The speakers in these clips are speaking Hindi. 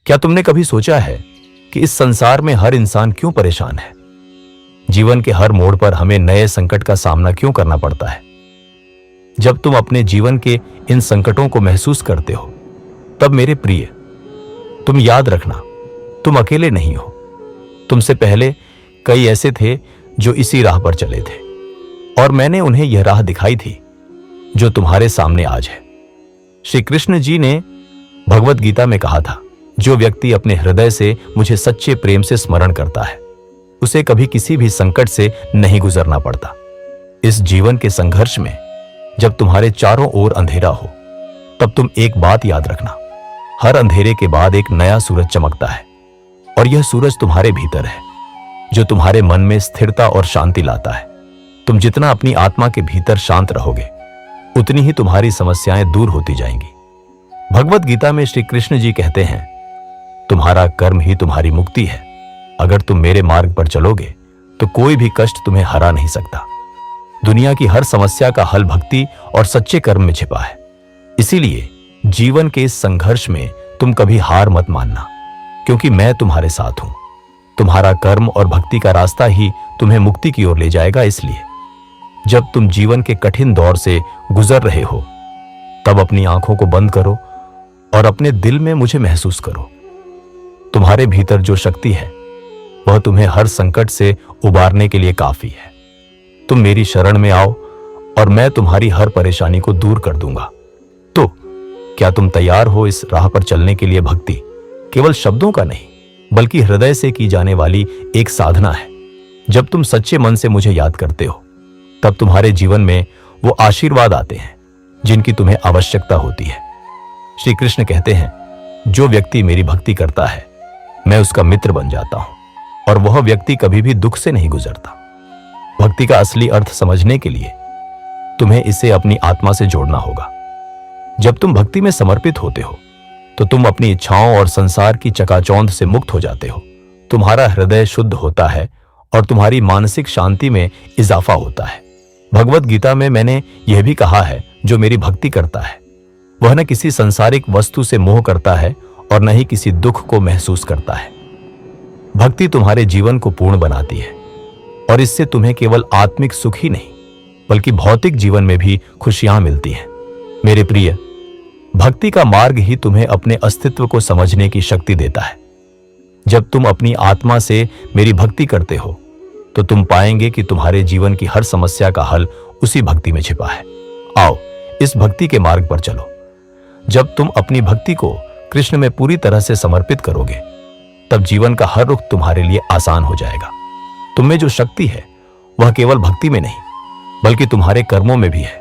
क्या तुमने कभी सोचा है कि इस संसार में हर इंसान क्यों परेशान है? जीवन के हर मोड़ पर हमें नए संकट का सामना क्यों करना पड़ता है? जब तुम अपने जीवन के इन संकटों को महसूस करते हो, तब मेरे प्रिय, तुम याद रखना, तुम अकेले नहीं हो। तुमसे पहले कई ऐसे थे जो इसी राह पर चले थे, और मैंने उन्हें यह राह दिखाई थी जो तुम्हारे सामने आज है। श्री कृष्ण जी ने भगवत गीता में कहा था, जो व्यक्ति अपने हृदय से मुझे सच्चे प्रेम से स्मरण करता है, उसे कभी किसी भी संकट से नहीं गुजरना पड़ता। इस जीवन के संघर्ष में जब तुम्हारे चारों ओर अंधेरा हो, तब तुम एक बात याद रखना, हर अंधेरे के बाद एक नया सूरज चमकता है, और यह सूरज तुम्हारे भीतर है, जो तुम्हारे मन में स्थिरता और शांति लाता है। तुम जितना अपनी आत्मा के भीतर शांत रहोगे, उतनी ही तुम्हारी समस्याएं दूर होती जाएंगी। भगवत गीता में श्री कृष्ण जी कहते हैं, तुम्हारा कर्म ही तुम्हारी मुक्ति है। अगर तुम मेरे मार्ग पर चलोगे तो कोई भी कष्ट तुम्हें हरा नहीं सकता। दुनिया की हर समस्या का हल भक्ति और सच्चे कर्म में छिपा है। इसीलिए जीवन के इस संघर्ष में तुम कभी हार मत मानना, क्योंकि मैं तुम्हारे साथ हूं। तुम्हारा कर्म और भक्ति का रास्ता ही तुम्हें मुक्ति की ओर ले जाएगा। इसलिए जब तुम जीवन के कठिन दौर से गुजर रहे हो, तब अपनी आंखों को बंद करो और अपने दिल में मुझे महसूस करो। तुम्हारे भीतर जो शक्ति है, वह तुम्हें हर संकट से उबारने के लिए काफी है। तुम मेरी शरण में आओ और मैं तुम्हारी हर परेशानी को दूर कर दूंगा। तो क्या तुम तैयार हो इस राह पर चलने के लिए? भक्ति केवल शब्दों का नहीं, बल्कि हृदय से की जाने वाली एक साधना है। जब तुम सच्चे मन से मुझे याद करते हो, तब तुम्हारे जीवन में वो आशीर्वाद आते हैं जिनकी तुम्हें आवश्यकता होती है। श्री कृष्ण कहते हैं, जो व्यक्ति मेरी भक्ति करता है, मैं उसका मित्र बन जाता हूं, और वह व्यक्ति कभी भी दुख से नहीं गुजरता। भक्ति का असली अर्थ समझने के लिए तुम्हें इसे अपनी आत्मा से जोड़ना होगा। जब तुम भक्ति में समर्पित होते हो, तो तुम अपनी इच्छाओं और संसार की चकाचौंध से मुक्त हो जाते हो। तुम्हारा हृदय शुद्ध होता है और तुम्हारी मानसिक शांति में इजाफा होता है। भगवत गीता में मैंने यह भी कहा है, जो मेरी भक्ति करता है, वह न किसी सांसारिक वस्तु से मोह करता है और न ही किसी दुख को महसूस करता है। भक्ति तुम्हारे जीवन को पूर्ण बनाती है, और इससे तुम्हें केवल आत्मिक सुख ही नहीं, बल्कि भौतिक जीवन में भी खुशियां मिलती हैं। मेरे प्रिय, भक्ति का मार्ग ही तुम्हें अपने अस्तित्व को समझने की शक्ति देता है। जब तुम अपनी आत्मा से मेरी भक्ति करते हो, तो तुम पाएंगे कि तुम्हारे जीवन की हर समस्या का हल उसी भक्ति में छिपा है। आओ, इस भक्ति के मार्ग पर चलो। जब तुम अपनी भक्ति को कृष्ण में पूरी तरह से समर्पित करोगे, तब जीवन का हर रुख तुम्हारे लिए आसान हो जाएगा। तुम में जो शक्ति है, वह केवल भक्ति में नहीं, बल्कि तुम्हारे कर्मों में भी है।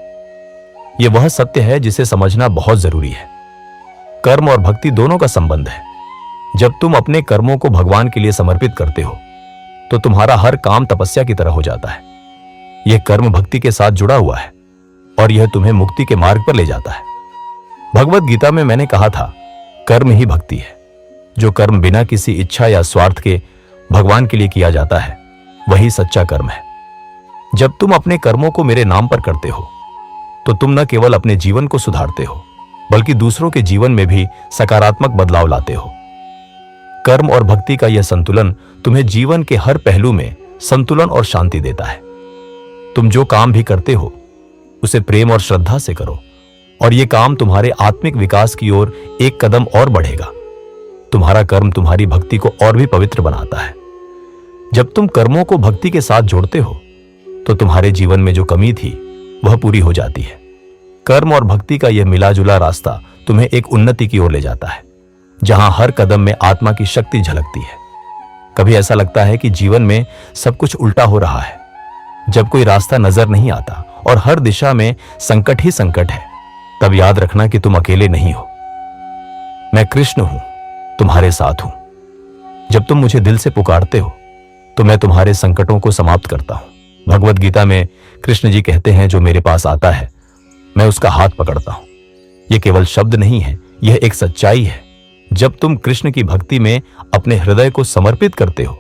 यह वह सत्य है जिसे समझना बहुत जरूरी है। कर्म और भक्ति दोनों का संबंध है। जब तुम अपने कर्मों को भगवान के लिए समर्पित करते हो, तो तुम्हारा हर काम तपस्या की तरह हो जाता है। यह कर्म भक्ति के साथ जुड़ा हुआ है, और यह तुम्हें मुक्ति के मार्ग पर ले जाता है। भगवत गीता में मैंने कहा था, कर्म ही भक्ति है। जो कर्म बिना किसी इच्छा या स्वार्थ के भगवान के लिए किया जाता है, वही सच्चा कर्म है। जब तुम अपने कर्मों को मेरे नाम पर करते हो, तो तुम न केवल अपने जीवन को सुधारते हो, बल्कि दूसरों के जीवन में भी सकारात्मक बदलाव लाते हो। कर्म और भक्ति का यह संतुलन तुम्हें जीवन के हर पहलू में संतुलन और शांति देता है। तुम जो काम भी करते हो, उसे प्रेम और श्रद्धा से करो, और यह काम तुम्हारे आत्मिक विकास की ओर एक कदम और बढ़ेगा। तुम्हारा कर्म तुम्हारी भक्ति को और भी पवित्र बनाता है। जब तुम कर्मों को भक्ति के साथ जोड़ते हो, तो तुम्हारे जीवन में जो कमी थी, वह पूरी हो जाती है। कर्म और भक्ति का यह मिलाजुला रास्ता तुम्हें एक उन्नति की ओर ले जाता है, जहां हर कदम में आत्मा की शक्ति झलकती है। कभी ऐसा लगता है कि जीवन में सब कुछ उल्टा हो रहा है। जब कोई रास्ता नजर नहीं आता और हर दिशा में संकट ही संकट है, तब याद रखना कि तुम अकेले नहीं हो। मैं कृष्ण हूं, तुम्हारे साथ हूं। जब तुम मुझे दिल से पुकारते हो, तो मैं तुम्हारे संकटों को समाप्त करता हूं। भगवत गीता में कृष्ण जी कहते हैं, जो मेरे पास आता है, मैं उसका हाथ पकड़ता हूं। यह केवल शब्द नहीं है, यह एक सच्चाई है। जब तुम कृष्ण की भक्ति में अपने हृदय को समर्पित करते हो,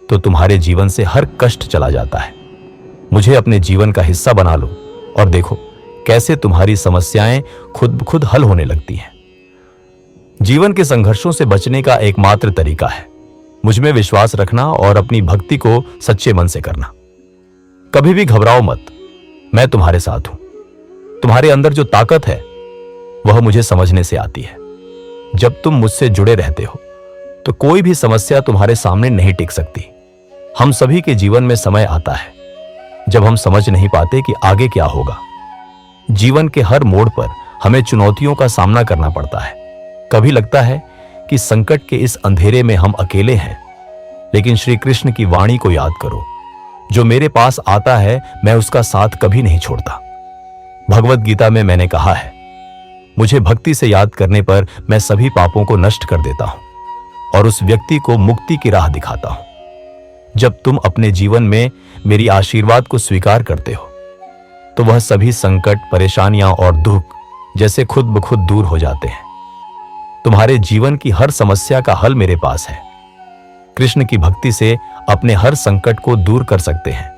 तो तुम्हारे जीवन से हर कष्ट चला जाता है। मुझे अपने जीवन का हिस्सा बना लो और देखो कैसे तुम्हारी समस्याएं खुद ब खुद हल होने लगती हैं। जीवन के संघर्षों से बचने का एकमात्र तरीका है मुझ में विश्वास रखना और अपनी भक्ति को सच्चे मन से करना। कभी भी घबराओ मत, मैं तुम्हारे साथ हूं। तुम्हारे अंदर जो ताकत है वह मुझे समझने से आती है। जब तुम मुझसे जुड़े रहते हो तो कोई भी समस्या तुम्हारे सामने नहीं टिक सकती। हम सभी के जीवन में समय आता है जब हम समझ नहीं पाते कि आगे क्या होगा। जीवन के हर मोड़ पर हमें चुनौतियों का सामना करना पड़ता है। कभी लगता है कि संकट के इस अंधेरे में हम अकेले हैं, लेकिन श्री कृष्ण की वाणी को याद करो, जो मेरे पास आता है मैं उसका साथ कभी नहीं छोड़ता। भगवत गीता में मैंने कहा है, मुझे भक्ति से याद करने पर मैं सभी पापों को नष्ट कर देता हूं और उस व्यक्ति को मुक्ति की राह दिखाता हूं। जब तुम अपने जीवन में मेरी आशीर्वाद को स्वीकार करते हो तो वह सभी संकट, परेशानियां और दुख जैसे खुद ब खुद दूर हो जाते हैं। तुम्हारे जीवन की हर समस्या का हल मेरे पास है। कृष्ण की भक्ति से अपने हर संकट को दूर कर सकते हैं।